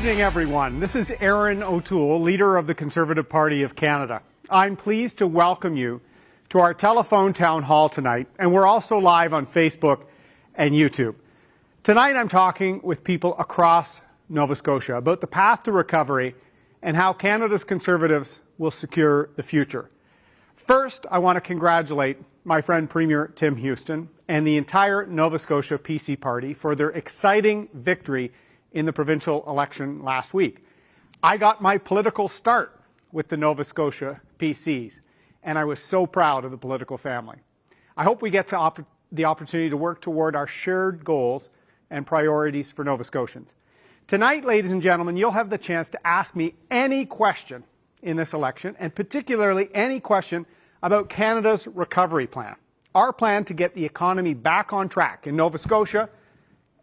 evening, everyone. This is Erin O'Toole, leader of the Conservative Party of Canada. I'm pleased to welcome you to our telephone town hall tonight, and we're also live on Facebook and YouTube. Tonight I'm talking with people across Nova Scotia about the path to recovery and how Canada's Conservatives will secure the future. First, I want to congratulate my friend Premier Tim Houston and the entire Nova Scotia PC party for their exciting victory in the provincial election last week. I got my political start with the Nova Scotia PCs, and I was so proud of the political family. I hope we get the opportunity to work toward our shared goals and priorities for Nova Scotians. Tonight, ladies and gentlemen, you'll have the chance to ask me any question in this election, and particularly any question about Canada's recovery plan. Our plan to get the economy back on track in Nova Scotia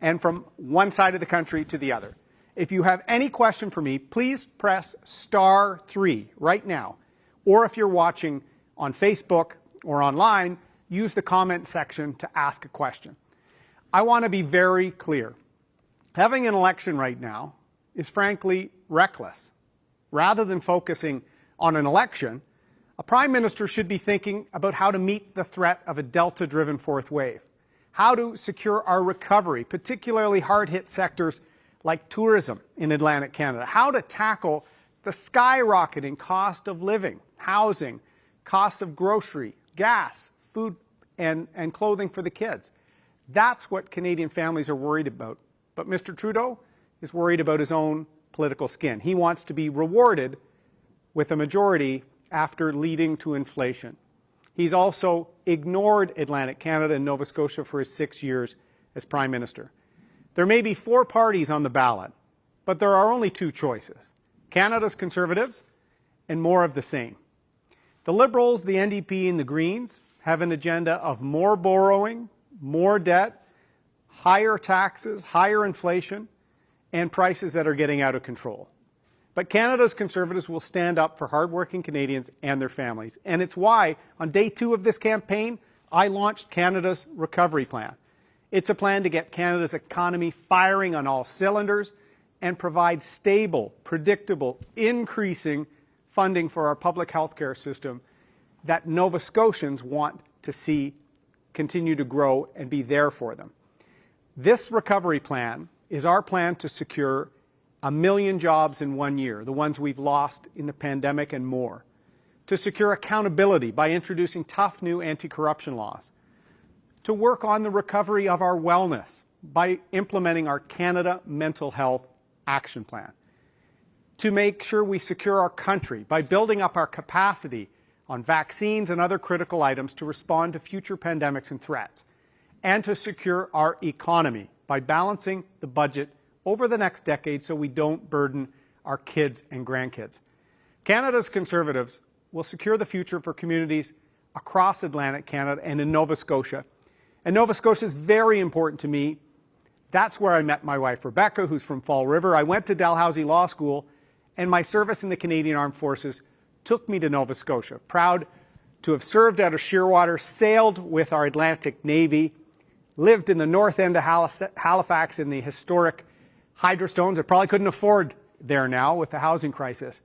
and from one side of the country to the other. If you have any question for me, please press *3 right now. Or if you're watching on Facebook or online, use the comment section to ask a question. I want to be very clear. Having an election right now is frankly reckless. Rather than focusing on an election, a Prime Minister should be thinking about how to meet the threat of a Delta-driven fourth wave, how to secure our recovery, particularly hard-hit sectors like tourism in Atlantic Canada, how to tackle the skyrocketing cost of living, housing, costs of grocery, gas, food, and clothing for the kids. That's what Canadian families are worried about. But Mr. Trudeau is worried about his own political skin. He wants to be rewarded with a majority after leading to inflation. He's also ignored Atlantic Canada and Nova Scotia for his 6 years as Prime Minister. There may be 4 parties on the ballot, but there are only 2 choices: Canada's Conservatives and more of the same. The Liberals, the NDP, and the Greens have an agenda of more borrowing, more debt, higher taxes, higher inflation, and prices that are getting out of control. But Canada's Conservatives will stand up for hardworking Canadians and their families. And it's why, on day 2 of this campaign, I launched Canada's Recovery Plan. It's a plan to get Canada's economy firing on all cylinders and provide stable, predictable, increasing funding for our public health care system that Nova Scotians want to see continue to grow and be there for them. This recovery plan is our plan to secure 1 million jobs in 1 year, the ones we've lost in the pandemic and more, to secure accountability by introducing tough new anti-corruption laws, to work on the recovery of our wellness by implementing our Canada Mental Health Action Plan, to make sure we secure our country by building up our capacity on vaccines and other critical items to respond to future pandemics and threats, and to secure our economy by balancing the budget over the next decade so we don't burden our kids and grandkids. Canada's Conservatives will secure the future for communities across Atlantic Canada and in Nova Scotia. And Nova Scotia is very important to me. That's where I met my wife, Rebecca, who's from Fall River. I went to Dalhousie Law School, and my service in the Canadian Armed Forces took me to Nova Scotia. Proud to have served out of Shearwater, sailed with our Atlantic Navy, lived in the north end of Halifax in the historic Hydrostones. I probably couldn't afford there now with the housing crisis.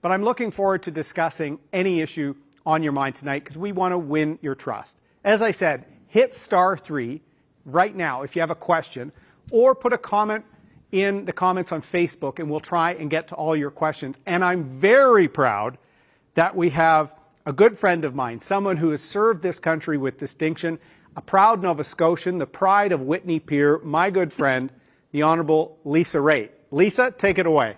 But I'm looking forward to discussing any issue on your mind tonight because we want to win your trust. As I said, hit *3 right now if you have a question, or put a comment in the comments on Facebook and we'll try and get to all your questions. And I'm very proud that we have a good friend of mine, someone who has served this country with distinction, a proud Nova Scotian, the pride of Whitney Pier, my good friend, the Honourable Lisa Raitt. Lisa, take it away.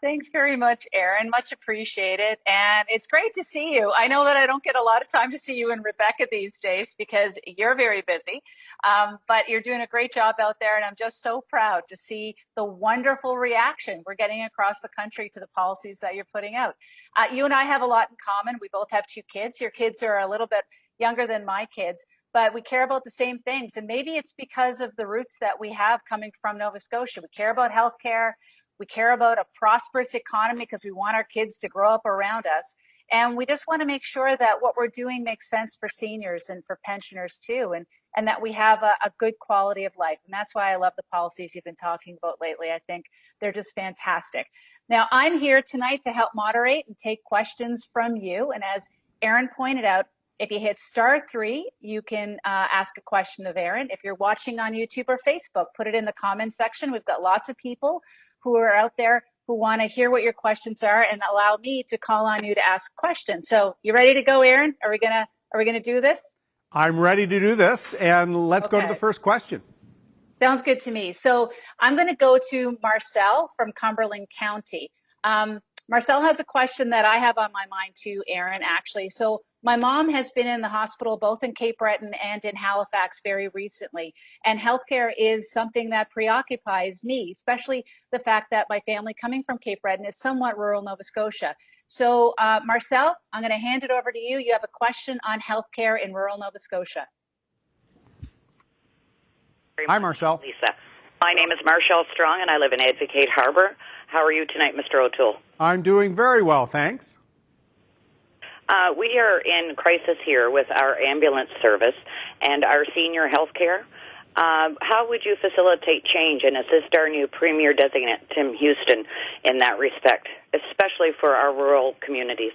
Thanks very much, Erin. Much appreciated. And it's great to see you. I know that I don't get a lot of time to see you and Rebecca these days because you're very busy, but you're doing a great job out there. And I'm just so proud to see the wonderful reaction we're getting across the country to the policies that you're putting out. You and I have a lot in common. We both have 2 kids. Your kids are a little bit younger than my kids, but we care about the same things. And maybe it's because of the roots that we have coming from Nova Scotia. We care about healthcare. We care about a prosperous economy because we want our kids to grow up around us. And we just want to make sure that what we're doing makes sense for seniors and for pensioners too. and that we have a good quality of life. And that's why I love the policies you've been talking about lately. I think they're just fantastic. Now, I'm here tonight to help moderate and take questions from you. And as Erin pointed out, if you hit *3, you can ask a question of Erin. If you're watching on YouTube or Facebook, put it in the comments section. We've got lots of people who are out there who want to hear what your questions are and allow me to call on you to ask questions. So you ready to go, Erin? Are we gonna do this? I'm ready to do this, and let's go to the first question. Sounds good to me. So I'm going to go to Marcel from Cumberland County. Marcel has a question that I have on my mind too, Erin, actually. So my mom has been in the hospital both in Cape Breton and in Halifax very recently. And healthcare is something that preoccupies me, especially the fact that my family coming from Cape Breton is somewhat rural Nova Scotia. So Marcel, I'm going to hand it over to you. You have a question on healthcare in rural Nova Scotia. Hi, Marcel. Lisa. My name is Marshall Strong, and I live in Advocate Harbour. How are you tonight, Mr. O'Toole? I'm doing very well, thanks. We are in crisis here with our ambulance service and our senior health care. How would you facilitate change and assist our new Premier Designate, Tim Houston, in that respect, especially for our rural communities?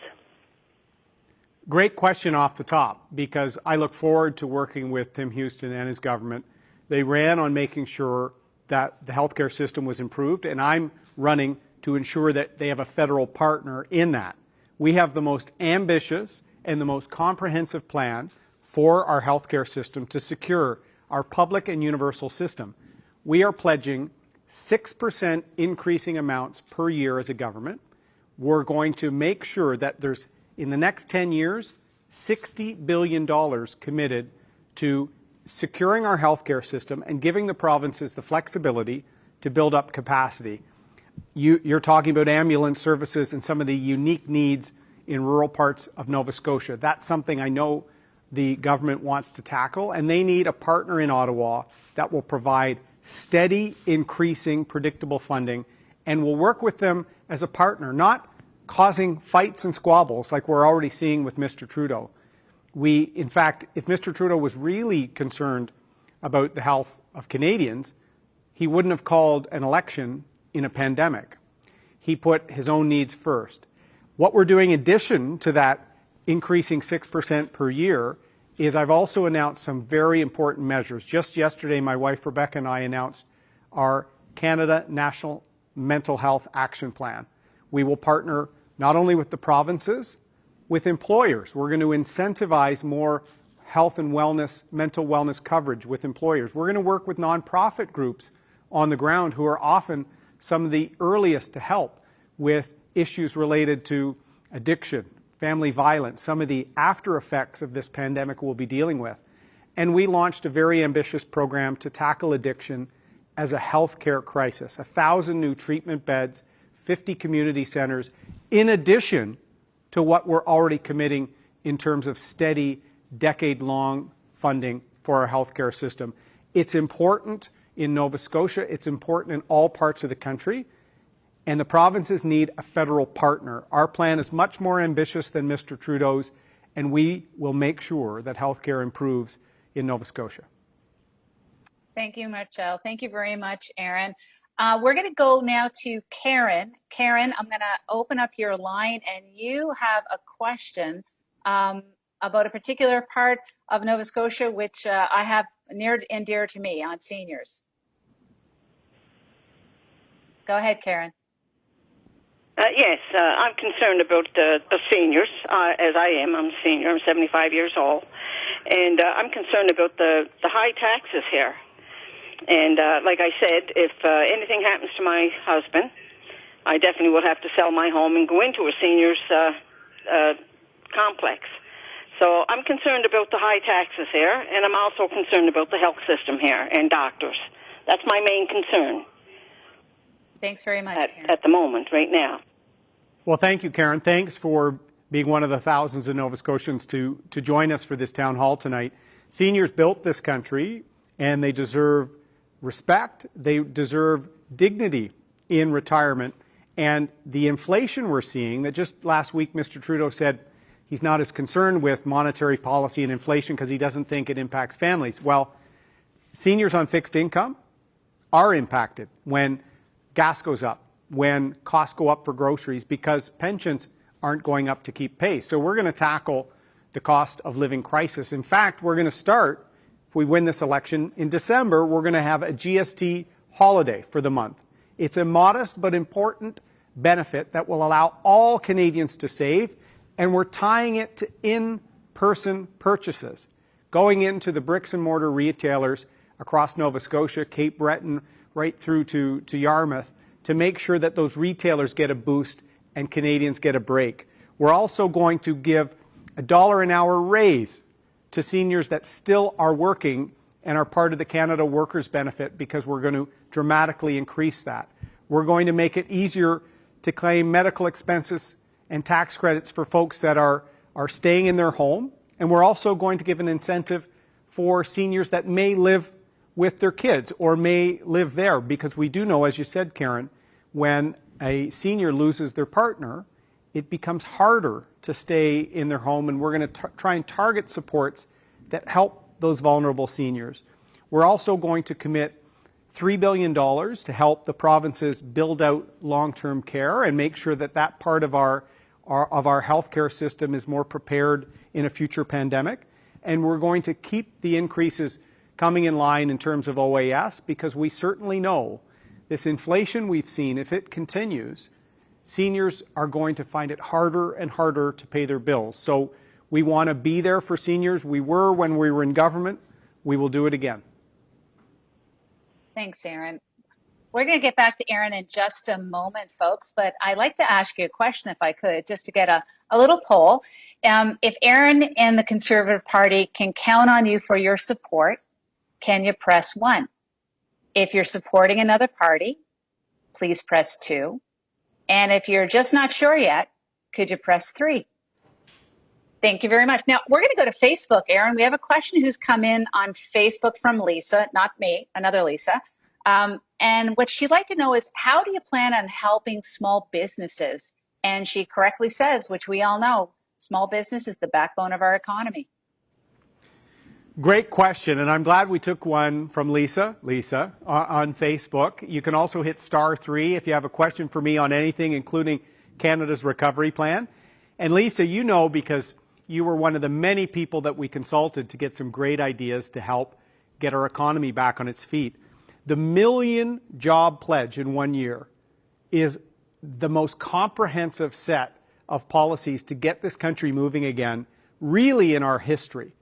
Great question off the top, because I look forward to working with Tim Houston and his government. They ran on making sure that the healthcare system was improved, and I'm running to ensure that they have a federal partner in that. We have the most ambitious and the most comprehensive plan for our healthcare system to secure our public and universal system. We are pledging 6% increasing amounts per year as a government. We're going to make sure that there's, in the next 10 years, $60 billion committed to securing our healthcare system and giving the provinces the flexibility to build up capacity. You're talking about ambulance services and some of the unique needs in rural parts of Nova Scotia. That's something I know the government wants to tackle, and they need a partner in Ottawa that will provide steady, increasing, predictable funding, and will work with them as a partner, not causing fights and squabbles like we're already seeing with Mr. Trudeau. In fact, if Mr. Trudeau was really concerned about the health of Canadians, he wouldn't have called an election in a pandemic. He put his own needs first. What we're doing in addition to that increasing 6% per year is I've also announced some very important measures. Just yesterday, my wife Rebecca and I announced our Canada National Mental Health Action Plan. We will partner not only with the provinces, with employers. We're going to incentivize more health and wellness, mental wellness coverage with employers. We're going to work with nonprofit groups on the ground who are often some of the earliest to help with issues related to addiction, family violence, some of the after effects of this pandemic we'll be dealing with. And we launched a very ambitious program to tackle addiction as a healthcare crisis. 1,000 new treatment beds, 50 community centers, in addition to what we're already committing in terms of steady, decade-long funding for our healthcare system. It's important in Nova Scotia, it's important in all parts of the country, and the provinces need a federal partner. Our plan is much more ambitious than Mr. Trudeau's, and we will make sure that healthcare improves in Nova Scotia. Thank you, Marcel. Thank you very much, Erin. We're going to go now to Karen. Karen, I'm going to open up your line, and you have a question about a particular part of Nova Scotia, which I have near and dear to me, on seniors. Go ahead, Karen. Yes, I'm concerned about the seniors, as I am. I'm a senior. I'm 75 years old. And I'm concerned about the high taxes here. And like I said, if anything happens to my husband, I definitely will have to sell my home and go into a seniors complex. So I'm concerned about the high taxes here, and I'm also concerned about the health system here and doctors. That's my main concern. Thanks very much, at the moment, right now. Well, thank you, Karen. Thanks for being one of the thousands of Nova Scotians to join us for this town hall tonight. Seniors built this country, and they deserve respect. They deserve dignity in retirement. And the inflation we're seeing, that just last week Mr. Trudeau said he's not as concerned with monetary policy and inflation because he doesn't think it impacts families. Well, seniors on fixed income are impacted when gas goes up, when costs go up for groceries, because pensions aren't going up to keep pace. So we're going to tackle the cost of living crisis. In fact, we're going to start, if we win this election, in December, we're going to have a GST holiday for the month. It's a modest but important benefit that will allow all Canadians to save, and we're tying it to in-person purchases, going into the bricks and mortar retailers across Nova Scotia, Cape Breton, right through to Yarmouth, to make sure that those retailers get a boost and Canadians get a break. We're also going to give a $1 an hour raise to seniors that still are working and are part of the Canada Workers Benefit, because we're going to dramatically increase that. We're going to make it easier to claim medical expenses and tax credits for folks that are staying in their home. And we're also going to give an incentive for seniors that may live with their kids or may live there, because we do know, as you said, Karen, when a senior loses their partner, it becomes harder to stay in their home, and we're going to try and target supports that help those vulnerable seniors. We're also going to commit $3 billion to help the provinces build out long-term care and make sure that that part of our healthcare system is more prepared in a future pandemic. And we're going to keep the increases coming in line in terms of OAS, because we certainly know this inflation we've seen, if it continues, seniors are going to find it harder and harder to pay their bills. So we want to be there for seniors. We were when we were in government. We will do it again. Thanks, Erin. We're going to get back to Erin in just a moment, folks, but I'd like to ask you a question, if I could, just to get a little poll. If Erin and the Conservative Party can count on you for your support, can you press 1? If you're supporting another party, please press 2. And if you're just not sure yet, could you press 3? Thank you very much. Now, we're going to go to Facebook, Erin. We have a question who's come in on Facebook from Lisa, not me, another Lisa. And what she'd like to know is, how do you plan on helping small businesses? And she correctly says, which we all know, small business is the backbone of our economy. Great question, and I'm glad we took one from Lisa on Facebook. You can also hit *3 if you have a question for me on anything, including Canada's recovery plan. And Lisa, you know, because you were one of the many people that we consulted to get some great ideas to help get our economy back on its feet. The 1 million job pledge in 1 year is the most comprehensive set of policies to get this country moving again, really in our history.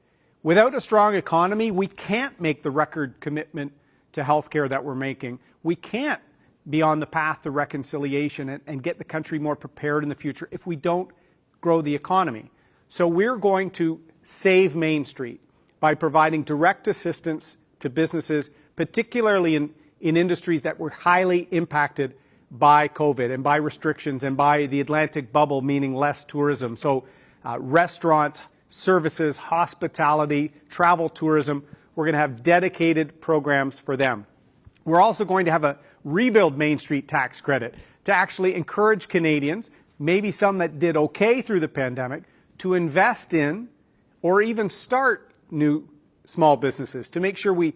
Without a strong economy, we can't make the record commitment to healthcare that we're making. We can't be on the path to reconciliation and get the country more prepared in the future if we don't grow the economy. So we're going to save Main Street by providing direct assistance to businesses, particularly in industries that were highly impacted by COVID and by restrictions and by the Atlantic bubble, meaning less tourism. So restaurants, services, hospitality, travel tourism, we're going to have dedicated programs for them. We're also going to have a Rebuild Main Street tax credit to actually encourage Canadians, maybe some that did okay through the pandemic, to invest in or even start new small businesses, to make sure we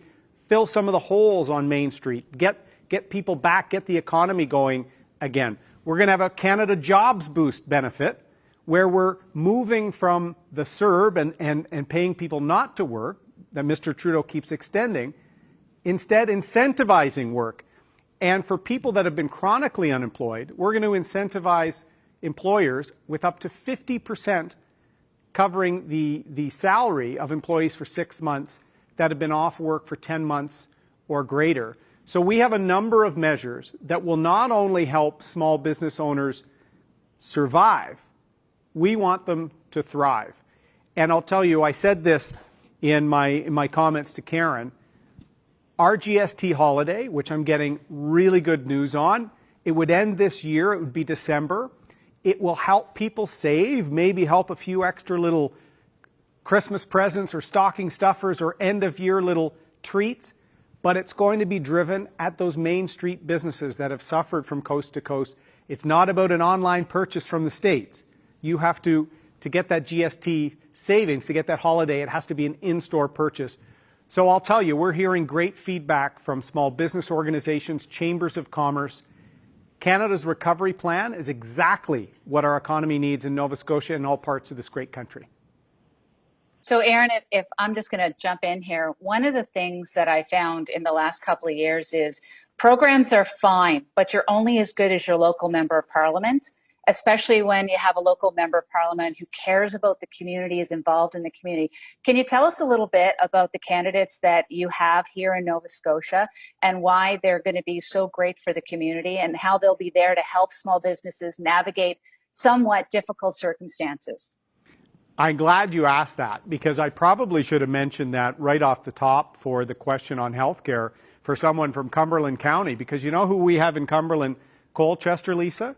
fill some of the holes on Main Street, get people back, get the economy going again. We're going to have a Canada Jobs Boost benefit, where we're moving from the CERB and paying people not to work, that Mr. Trudeau keeps extending, instead incentivizing work. And for people that have been chronically unemployed, we're going to incentivize employers with up to 50% covering the salary of employees for 6 months that have been off work for 10 months or greater. So we have a number of measures that will not only help small business owners survive, we want them to thrive. And I'll tell you, I said this in my comments to Karen, our GST holiday, which I'm getting really good news on, it would end this year, it would be December. It will help people save, maybe help a few extra little Christmas presents or stocking stuffers or end-of-year little treats, but it's going to be driven at those Main Street businesses that have suffered from coast to coast. It's not about an online purchase from the States. You have to to get that GST savings, to get that holiday, it has to be an in-store purchase. So I'll tell you, we're hearing great feedback from small business organizations, chambers of commerce. Canada's recovery plan is exactly what our economy needs in Nova Scotia and all parts of this great country. So Erin, if I'm just going to jump in here, one of the things that I found in the last couple of years is programs are fine, but you're only as good as your local member of parliament, especially when you have a local member of parliament who cares about the community, is involved in the community. Can you tell us a little bit about the candidates that you have here in Nova Scotia and why they're going to be so great for the community and how they'll be there to help small businesses navigate somewhat difficult circumstances? I'm glad you asked that, because I probably should have mentioned that right off the top for the question on healthcare for someone from Cumberland County, because you know who we have in Cumberland, Colchester, Lisa?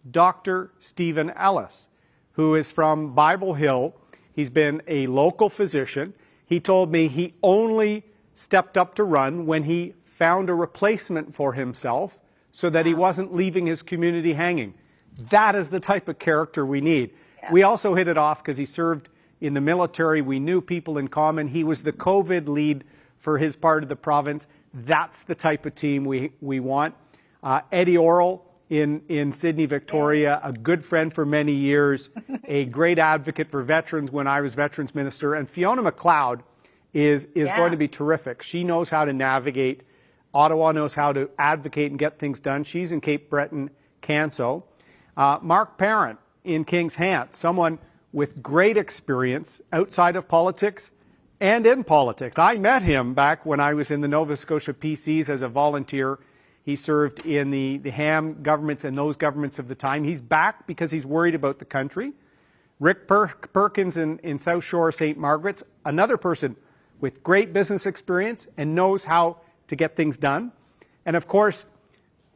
Dr. Stephen Ellis, who is from Bible Hill. He's been a local physician. He told me he only stepped up to run when he found a replacement for himself so that he wasn't leaving his community hanging. That is the type of character we need. Yeah. We also hit it off because he served in the military. We knew people in common. He was the COVID lead for his part of the province. That's the type of team we want. Eddie Orrell in Sydney, Victoria, a good friend for many years, a great advocate for veterans when I was Veterans Minister. And Fiona McLeod is going to be terrific. She knows how to navigate. Ottawa knows how to advocate and get things done. She's in Cape Breton, Canso. Mark Parent in Kings Hant, someone with great experience outside of politics and in politics. I met him back when I was in the Nova Scotia PCs as a volunteer. He served in the Ham governments and those governments of the time. He's back because he's worried about the country. Rick Perkins in South Shore, St. Margaret's, another person with great business experience and knows how to get things done. And of course,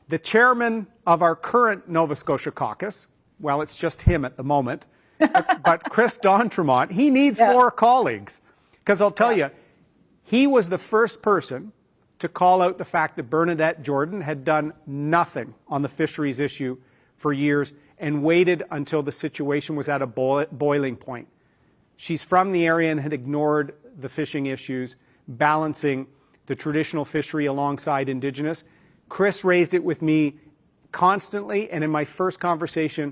the chairman of our current Nova Scotia caucus, well, it's just him at the moment, but Chris D'Entremont, he needs more colleagues. Because I'll tell you, he was the first person to call out the fact that Bernadette Jordan had done nothing on the fisheries issue for years and waited until the situation was at a boiling point. She's from the area and had ignored the fishing issues, balancing the traditional fishery alongside Indigenous. Chris raised it with me constantly, and in my first conversation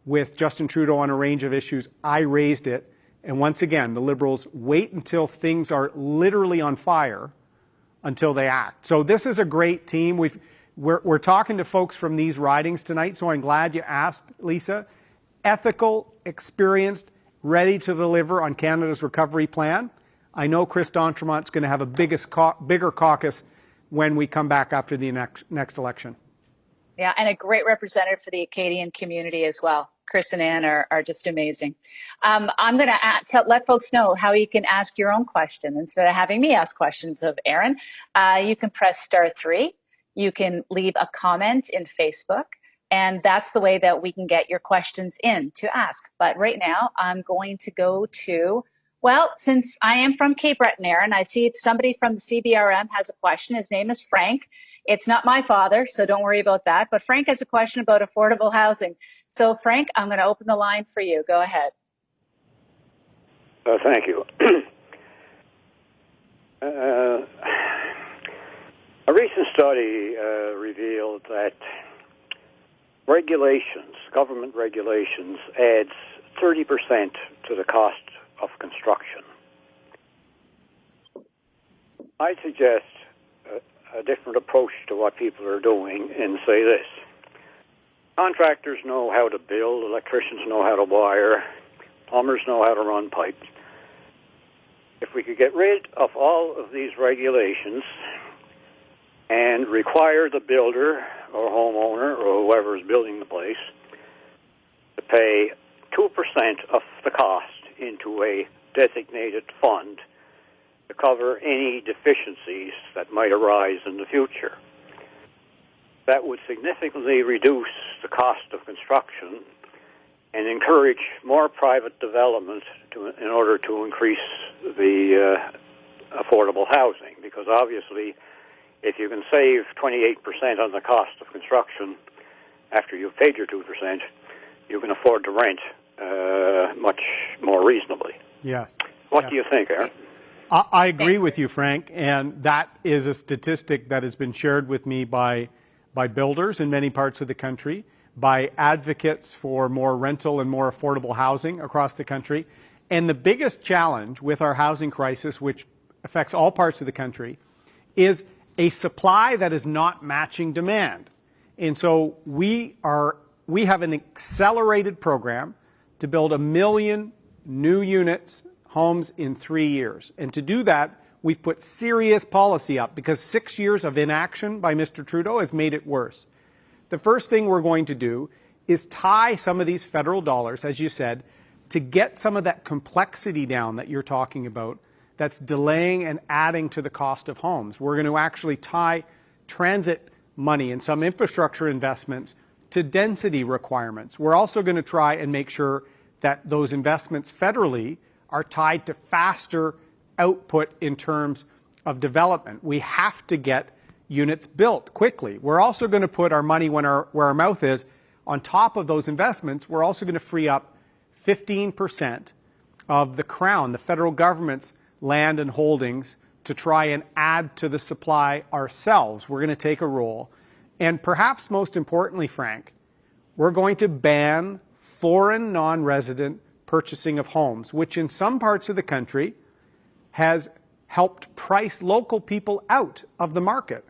with Justin Trudeau on a range of issues, I raised it. And once again, the Liberals wait until things are literally on fire until they act. So this is a great team. We're talking to folks from these ridings tonight, so I'm glad you asked, Lisa. Ethical, experienced, ready to deliver on Canada's recovery plan. I know Chris D'Entremont's going to have a bigger caucus when we come back after the next election. Yeah, and a great representative for the Acadian community as well. Chris and Ann are just amazing. I'm going to let folks know how you can ask your own question instead of having me ask questions of Erin. You can press *3. You can leave a comment in Facebook, and that's the way that we can get your questions in to ask. But right now, I'm going to go to, well, since I am from Cape Breton, Erin, I see somebody from the CBRM has a question. His name is Frank. It's not my father, so don't worry about that. But Frank has a question about affordable housing. So, Frank, I'm going to open the line for you. Go ahead. Thank you. A recent study revealed that government regulations, adds 30% to the cost of construction. I suggest a different approach to what people are doing and say this. Contractors know how to build, electricians know how to wire, plumbers know how to run pipes. If we could get rid of all of these regulations and require the builder or homeowner or whoever is building the place to pay 2% of the cost into a designated fund to cover any deficiencies that might arise in the future. That would significantly reduce the cost of construction and encourage more private development in order to increase the affordable housing. Because obviously, if you can save 28% on the cost of construction after you've paid your 2%, you can afford to rent much more reasonably. Yes. What do you think, Erin? I agree with you, Frank, and that is a statistic that has been shared with me by builders in many parts of the country, by advocates for more rental and more affordable housing across the country. And the biggest challenge with our housing crisis, which affects all parts of the country, is a supply that is not matching demand. And so we have an accelerated program to build 1 million new units, homes in 3 years. And to do that, we've put serious policy up because 6 years of inaction by Mr. Trudeau has made it worse. The first thing we're going to do is tie some of these federal dollars, as you said, to get some of that complexity down that you're talking about that's delaying and adding to the cost of homes. We're going to actually tie transit money and some infrastructure investments to density requirements. We're also going to try and make sure that those investments federally are tied to faster output in terms of development. We have to get units built quickly. We're also going to put our money where our mouth is. On top of those investments, we're also going to free up 15% of the Crown, the federal government's land and holdings, to try and add to the supply ourselves. We're going to take a role. And perhaps most importantly, Frank, we're going to ban foreign non-resident purchasing of homes, which in some parts of the country has helped price local people out of the market.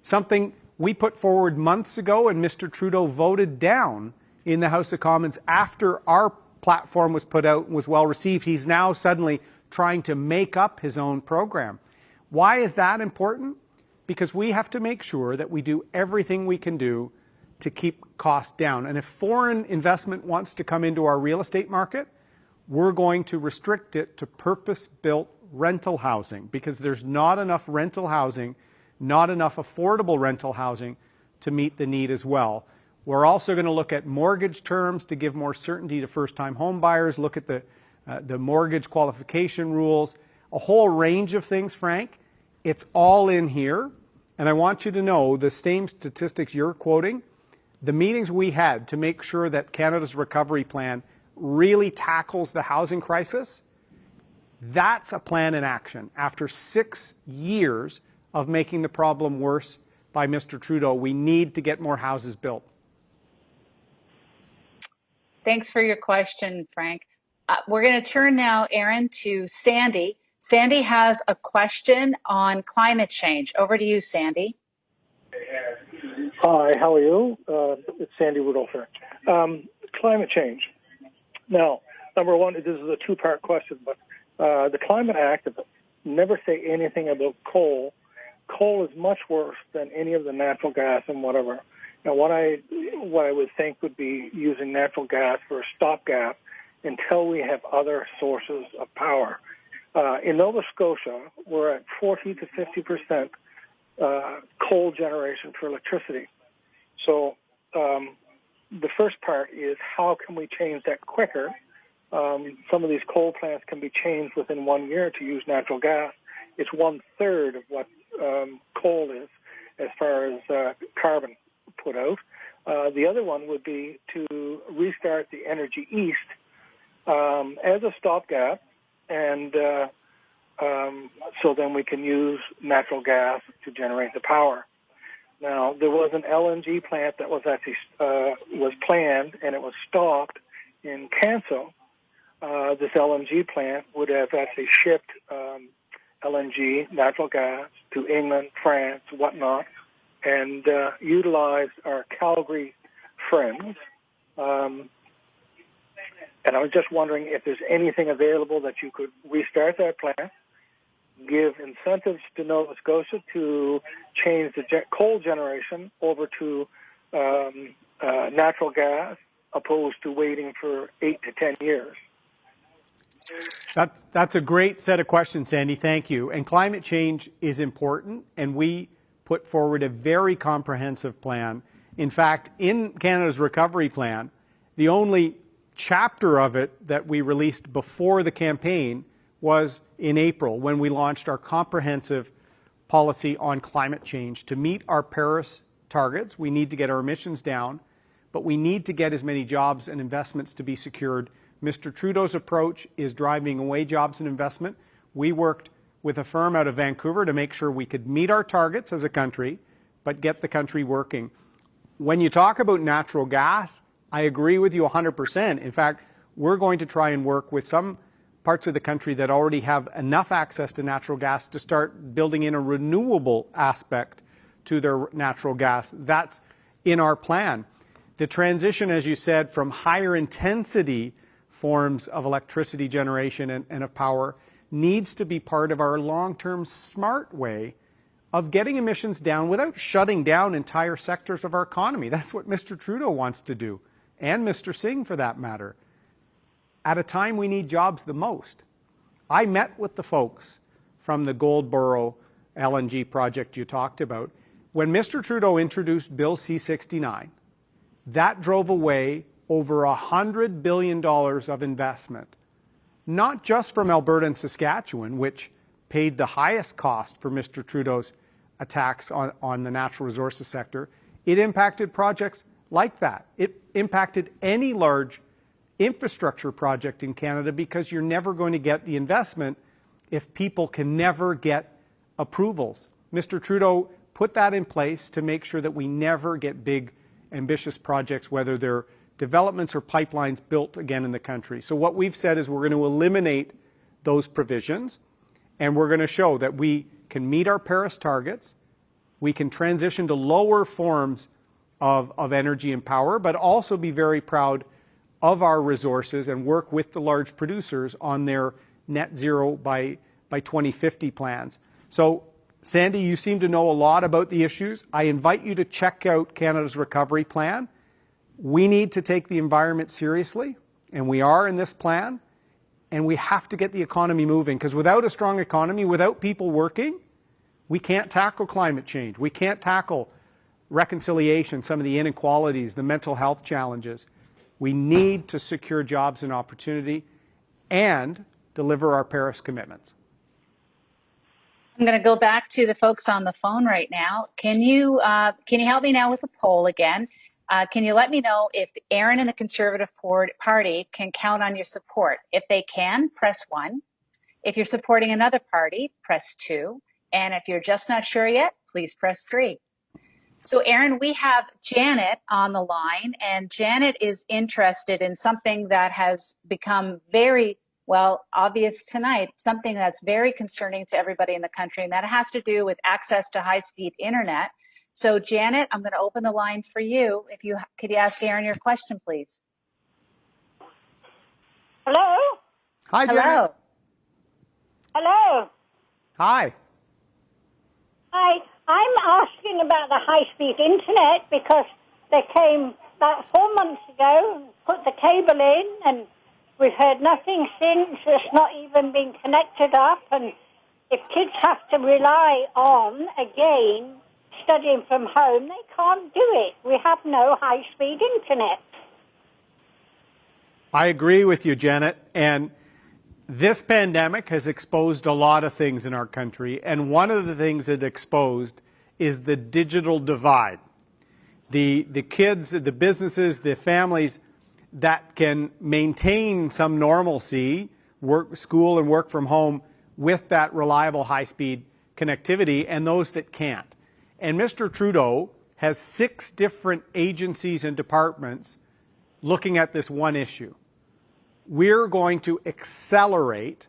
Something we put forward months ago and Mr. Trudeau voted down in the House of Commons after our platform was put out and was well received. He's now suddenly trying to make up his own program. Why is that important? Because we have to make sure that we do everything we can do to keep costs down. And if foreign investment wants to come into our real estate market, we're going to restrict it to purpose-built rental housing because there's not enough rental housing, not enough affordable rental housing to meet the need as well. We're also going to look at mortgage terms to give more certainty to first-time home buyers, look at the mortgage qualification rules, a whole range of things, Frank. It's all in here. And I want you to know the same statistics you're quoting, the meetings we had to make sure that Canada's recovery plan really tackles the housing crisis, that's a plan in action. After 6 years of making the problem worse by Mr. Trudeau, we need to get more houses built. Thanks for your question, Frank. We're going to turn now, Erin, to Sandy. Sandy has a question on climate change. Over to you, Sandy. Hi, how are you? It's Sandy Rudolph here. Climate change. Now, number one, this is a two-part question, but the climate activists never say anything about coal. Coal is much worse than any of the natural gas and whatever. Now, what I would think would be using natural gas for a stopgap until we have other sources of power. In Nova Scotia, we're at 40 to 50% coal generation for electricity. So the first part is how can we change that quicker? Some of these coal plants can be changed within 1 year to use natural gas. It's 1/3 of what coal is as far as carbon put out. The other one would be to restart the Energy East as a stopgap, and so then we can use natural gas to generate the power. Now, there was an LNG plant that was actually was planned, and it was stopped in Canso. This LNG plant would have actually shipped LNG, natural gas, to England, France, whatnot, and utilized our Calgary friends. And I was just wondering if there's anything available that you could restart that plant, give incentives to Nova Scotia to change the coal generation over to natural gas, opposed to waiting for 8 to 10 years. That's a great set of questions, Sandy. Thank you. And climate change is important, and we put forward a very comprehensive plan. In fact, in Canada's recovery plan, the only chapter of it that we released before the campaign was in April, when we launched our comprehensive policy on climate change. To meet our Paris targets, we need to get our emissions down, but we need to get as many jobs and investments to be secured Mr. Trudeau's approach is driving away jobs and investment. We worked with a firm out of Vancouver to make sure we could meet our targets as a country, but get the country working. When you talk about natural gas, I agree with you 100%. In fact, we're going to try and work with some parts of the country that already have enough access to natural gas to start building in a renewable aspect to their natural gas. That's in our plan. The transition, as you said, from higher intensity forms of electricity generation and of power needs to be part of our long-term smart way of getting emissions down without shutting down entire sectors of our economy. That's what Mr. Trudeau wants to do, and Mr. Singh for that matter, at a time we need jobs the most. I met with the folks from the Goldboro LNG project you talked about. When Mr. Trudeau introduced Bill C-69, that drove away over $100 billion of investment, not just from Alberta and Saskatchewan, which paid the highest cost for Mr. Trudeau's attacks on the natural resources sector. It impacted projects like that. It impacted any large infrastructure project in Canada because you're never going to get the investment if people can never get approvals. Mr. Trudeau put that in place to make sure that we never get big, ambitious projects, whether they're developments or pipelines built again in the country. So what we've said is we're going to eliminate those provisions, and we're going to show that we can meet our Paris targets, we can transition to lower forms of energy and power, but also be very proud of our resources and work with the large producers on their net zero by 2050 plans. So, Sandy, you seem to know a lot about the issues. I invite you to check out Canada's recovery plan. We need to take the environment seriously, and we are in this plan, and we have to get the economy moving, because without a strong economy, without people working, we can't tackle climate change. We can't tackle reconciliation, some of the inequalities, the mental health challenges. We need to secure jobs and opportunity and deliver our Paris commitments. I'm going to go back to the folks on the phone right now. Can you help me now with the poll again? Can you let me know if Erin and the Conservative Party can count on your support? If they can, press 1. If you're supporting another party, press 2. And if you're just not sure yet, please press 3. So, Erin, we have Janet on the line, and Janet is interested in something that has become very, well, obvious tonight, something that's very concerning to everybody in the country, and that has to do with access to high-speed internet. So, Janet, I'm going to open the line for you. Could you ask Erin your question, please? Hello? Hi, Janet. Hello. Hello? Hi. Hi. I'm asking about the high-speed internet because they came about 4 months ago and put the cable in, and we've heard nothing since. It's not even been connected up, and if kids have to rely on, again, studying from home, they can't do it. We have no high-speed internet. I agree with you, Janet. And this pandemic has exposed a lot of things in our country. And one of the things it exposed is the digital divide. The kids, the businesses, the families that can maintain some normalcy, school and work from home with that reliable high-speed connectivity, and those that can't. And Mr. Trudeau has 6 different agencies and departments looking at this one issue. We're going to accelerate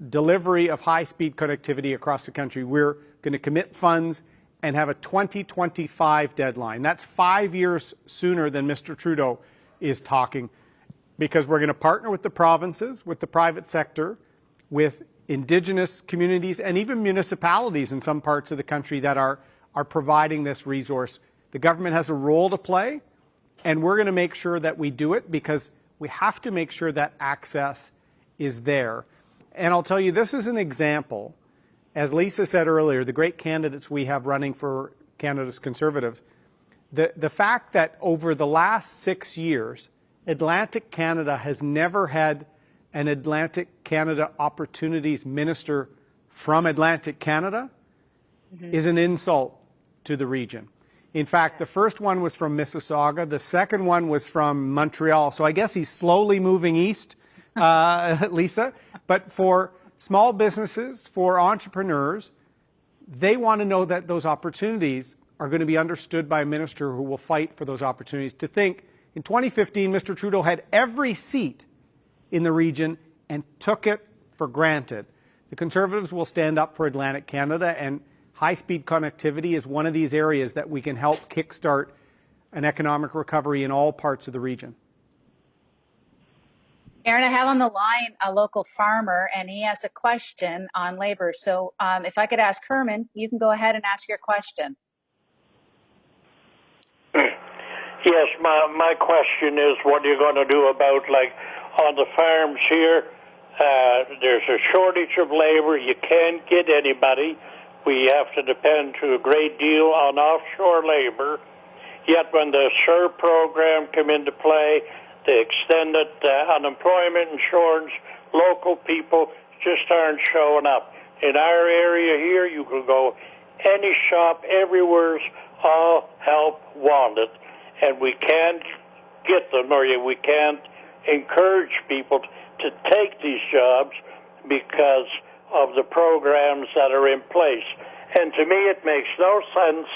delivery of high-speed connectivity across the country. We're going to commit funds and have a 2025 deadline. That's 5 years sooner than Mr. Trudeau is talking, because we're going to partner with the provinces, with the private sector, with Indigenous communities, and even municipalities in some parts of the country that are providing this resource. The government has a role to play, and we're going to make sure that we do it, because we have to make sure that access is there. And I'll tell you, this is an example. As Lisa said earlier, the great candidates we have running for Canada's Conservatives, the fact that over the last 6 years, Atlantic Canada has never had an Atlantic Canada Opportunities Minister from Atlantic Canada is an insult to the region. In fact, the first one was from Mississauga. The second one was from Montreal. So I guess he's slowly moving east, Lisa. But for small businesses, for entrepreneurs, they want to know that those opportunities are going to be understood by a minister who will fight for those opportunities. To think, in 2015, Mr. Trudeau had every seat in the region and took it for granted. The Conservatives will stand up for Atlantic Canada, and high-speed connectivity is one of these areas that we can help kickstart an economic recovery in all parts of the region. Erin, I have on the line a local farmer, and he has a question on labor. So if I could ask Herman, you can go ahead and ask your question. Yes, my question is, what are you going to do about, like, on the farms here, there's a shortage of labor. You can't get anybody. We have to depend to a great deal on offshore labor. Yet when the CERB program came into play, the extended unemployment insurance, local people just aren't showing up. In our area here, you can go any shop, everywhere's all help wanted, and we can't get them, or we can't encourage people to take these jobs because of the programs that are in place. And to me, it makes no sense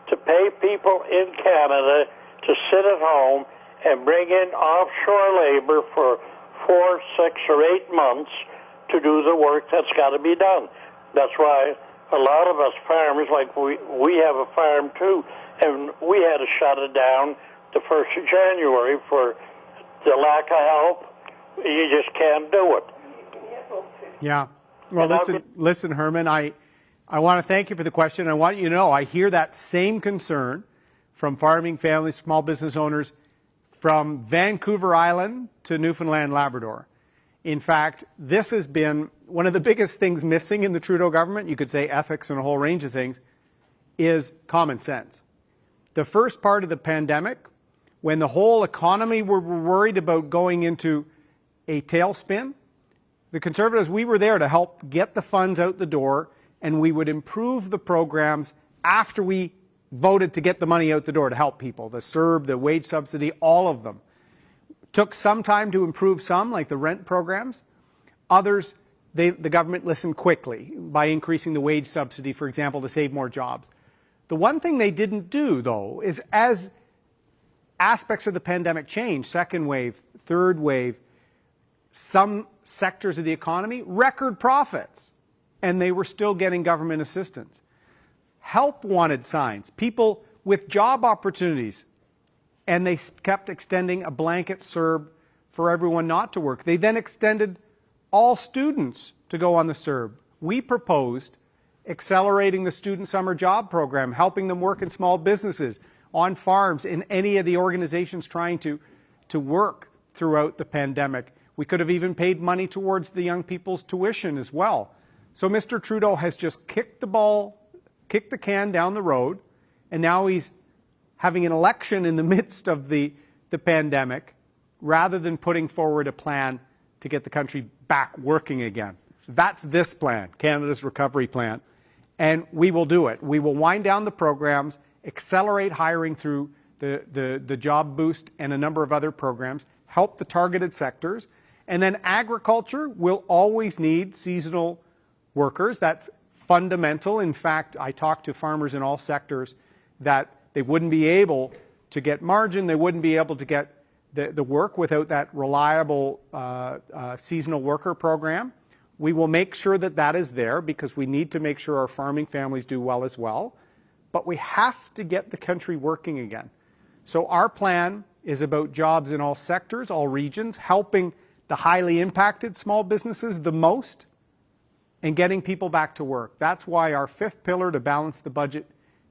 to pay people in Canada to sit at home and bring in offshore labor for 4, 6, or 8 months to do the work that's got to be done. That's why a lot of us farmers, like we have a farm too, and we had to shut it down the 1st of January for the lack of help. You just can't do it. Yeah. Well, listen, Herman, I want to thank you for the question. I want you to know I hear that same concern from farming families, small business owners, from Vancouver Island to Newfoundland, Labrador. In fact, this has been one of the biggest things missing in the Trudeau government, you could say ethics and a whole range of things, is common sense. The first part of the pandemic, when the whole economy were worried about going into a tailspin, the Conservatives, we were there to help get the funds out the door, and we would improve the programs after we voted to get the money out the door to help people. The CERB, the wage subsidy, all of them. Took some time to improve some, like the rent programs. Others, the government listened quickly by increasing the wage subsidy, for example, to save more jobs. The one thing they didn't do, though, is as aspects of the pandemic changed, second wave, third wave, some sectors of the economy, record profits, and they were still getting government assistance. Help wanted signs, people with job opportunities, and they kept extending a blanket CERB for everyone not to work. They then extended all students to go on the CERB. We proposed accelerating the student summer job program, helping them work in small businesses, on farms, in any of the organizations trying to work throughout the pandemic. We could have even paid money towards the young people's tuition as well. So Mr. Trudeau has just kicked the can down the road, and now he's having an election in the midst of the pandemic, rather than putting forward a plan to get the country back working again. That's this plan, Canada's recovery plan, and we will do it. We will wind down the programs, accelerate hiring through the job boost and a number of other programs, help the targeted sectors, and then agriculture will always need seasonal workers. That's fundamental. In fact, I talked to farmers in all sectors that they wouldn't be able to get margin, they wouldn't be able to get the work without that reliable seasonal worker program. We will make sure that that is there because we need to make sure our farming families do well as well. But we have to get the country working again. So our plan is about jobs in all sectors, all regions, helping the highly impacted small businesses the most, and getting people back to work. That's why our fifth pillar to balance the budget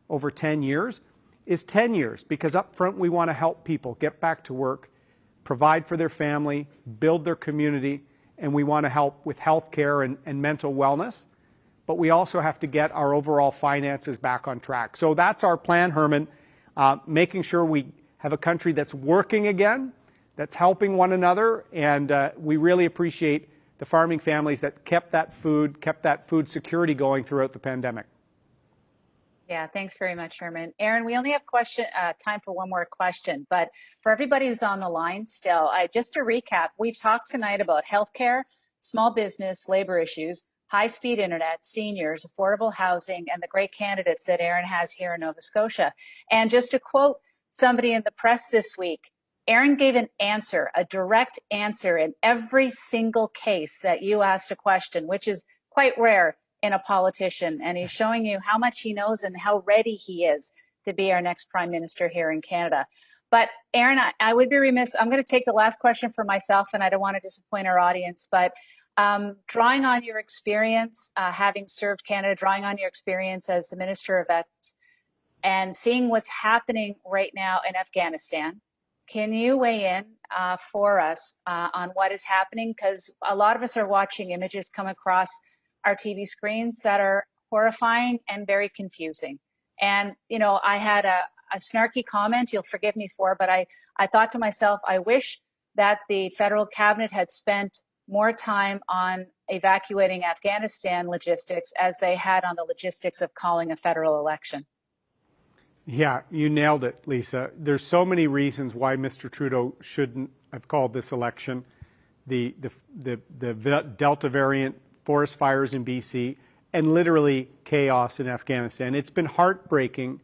over 10 years is 10 years, because up front we want to help people get back to work, provide for their family, build their community, and we want to help with health care and mental wellness. But we also have to get our overall finances back on track. So that's our plan, Herman, making sure we have a country that's working again, that's helping one another, and we really appreciate the farming families that kept that food security going throughout the pandemic. Yeah, thanks very much, Herman. Erin, we only have time for one more question, but for everybody who's on the line still, just to recap, we've talked tonight about healthcare, small business, labor issues, high-speed internet, seniors, affordable housing, and the great candidates that Erin has here in Nova Scotia. And just to quote somebody in the press this week, Erin gave an answer, a direct answer in every single case that you asked a question, which is quite rare in a politician, and he's showing you how much he knows and how ready he is to be our next prime minister here in Canada. But Erin, I would be remiss, I'm going to take the last question for myself, and I don't want to disappoint our audience, but drawing on your experience, having served Canada, drawing on your experience as the Minister of Vets, and seeing what's happening right now in Afghanistan, can you weigh in for us on what is happening? Because a lot of us are watching images come across our TV screens that are horrifying and very confusing. And, you know, I had a snarky comment, you'll forgive me for, but I thought to myself, I wish that the federal cabinet had spent more time on evacuating Afghanistan logistics as they had on the logistics of calling a federal election. Yeah, you nailed it, Lisa. There's so many reasons why Mr. Trudeau shouldn't have called this election. The Delta variant, forest fires in BC, and literally chaos in Afghanistan. It's been heartbreaking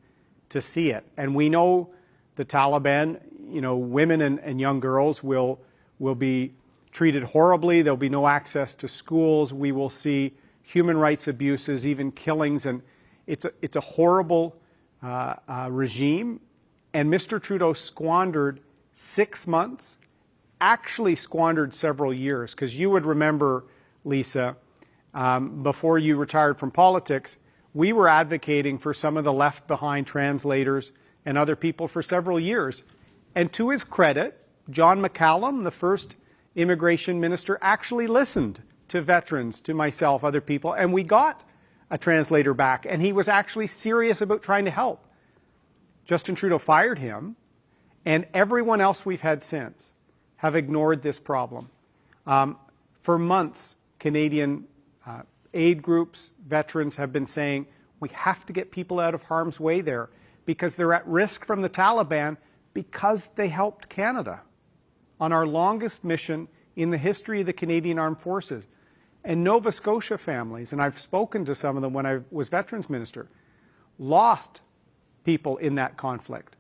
to see it. And we know the Taliban, you know, women and young girls will be treated horribly. There'll be no access to schools. We will see human rights abuses, even killings. And it's a horrible regime. And Mr. Trudeau squandered 6 months, actually squandered several years, because you would remember, Lisa, before you retired from politics, we were advocating for some of the left behind translators and other people for several years. And to his credit, John McCallum, the first immigration minister, actually listened to veterans, to myself, other people, and we got a translator back. And he was actually serious about trying to help. Justin Trudeau fired him, and everyone else we've had since have ignored this problem. For months, Canadian aid groups, veterans have been saying, we have to get people out of harm's way there because they're at risk from the Taliban because they helped Canada on our longest mission in the history of the Canadian Armed Forces. And Nova Scotia families, and I've spoken to some of them when I was Veterans Minister, lost people in that conflict.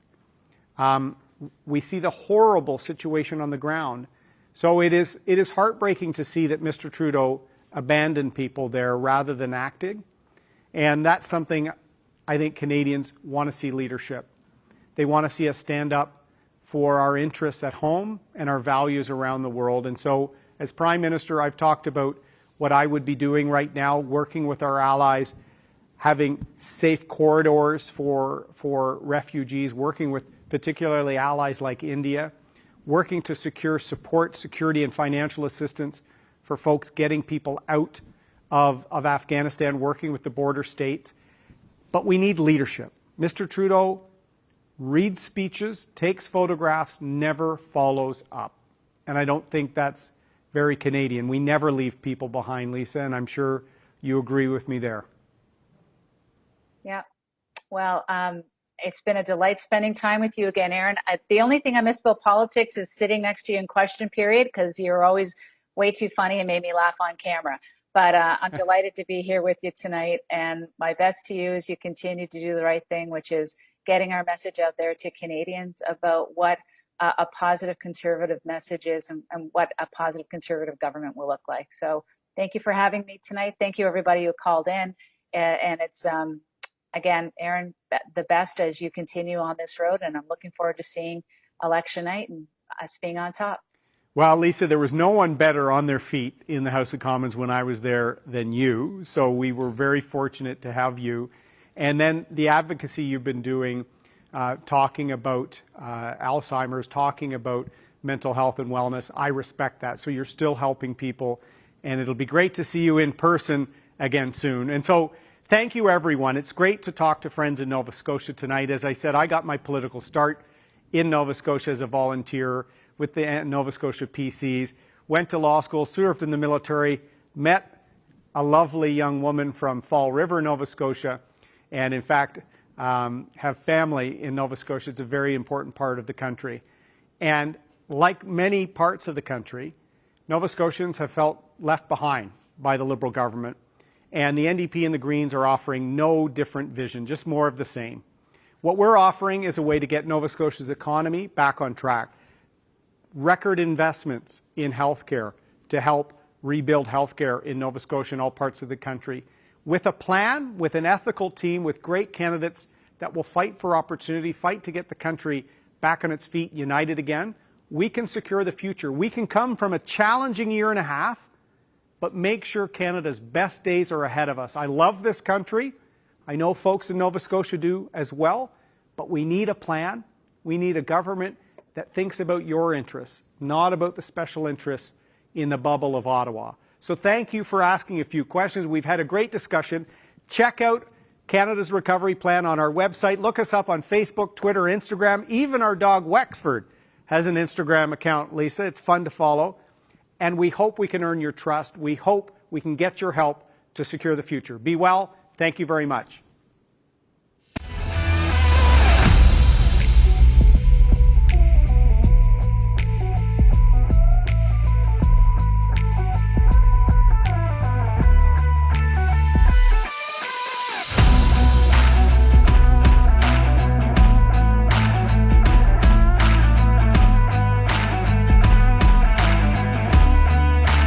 We see the horrible situation on the ground. So it is heartbreaking to see that Mr. Trudeau abandoned people there rather than acting. And that's something I think Canadians want to see leadership. They want to see us stand up for our interests at home and our values around the world. And so as Prime Minister, I've talked about what I would be doing right now, working with our allies, having safe corridors for refugees, working with particularly allies like India, working to secure support, security, and financial assistance for folks getting people out of Afghanistan, working with the border states. But we need leadership. Mr. Trudeau reads speeches, takes photographs, never follows up. And I don't think that's very Canadian. We never leave people behind, Lisa, and I'm sure you agree with me there. Yeah. Well, it's been a delight spending time with you again, Erin. The only thing I miss about politics is sitting next to you in question period, because you're always way too funny and made me laugh on camera. But I'm delighted to be here with you tonight. And my best to you as you continue to do the right thing, which is getting our message out there to Canadians about what a positive conservative message is and what a positive conservative government will look like. So thank you for having me tonight. Thank you, everybody who called in. And it's, again, Erin, the best as you continue on this road. And I'm looking forward to seeing election night and us being on top. Well, Lisa, there was no one better on their feet in the House of Commons when I was there than you. So we were very fortunate to have you. And then the advocacy you've been doing, talking about Alzheimer's, talking about mental health and wellness, I respect that. So you're still helping people. And it'll be great to see you in person again soon. And so thank you, everyone. It's great to talk to friends in Nova Scotia tonight. As I said, I got my political start in Nova Scotia as a volunteer with the Nova Scotia PCs, went to law school, served in the military, met a lovely young woman from Fall River, Nova Scotia, and in fact, have family in Nova Scotia. It's a very important part of the country. And like many parts of the country, Nova Scotians have felt left behind by the Liberal government. And the NDP and the Greens are offering no different vision, just more of the same. What we're offering is a way to get Nova Scotia's economy back on track. Record investments in healthcare to help rebuild healthcare in Nova Scotia and all parts of the country. With a plan, with an ethical team, with great candidates that will fight for opportunity, fight to get the country back on its feet, united again, we can secure the future. We can come from a challenging year and a half, but make sure Canada's best days are ahead of us. I love this country. I know folks in Nova Scotia do as well, but we need a plan. We need a government that thinks about your interests, not about the special interests in the bubble of Ottawa. So thank you for asking a few questions. We've had a great discussion. Check out Canada's Recovery Plan on our website. Look us up on Facebook, Twitter, Instagram. Even our dog Wexford has an Instagram account, Lisa. It's fun to follow. And we hope we can earn your trust. We hope we can get your help to secure the future. Be well. Thank you very much.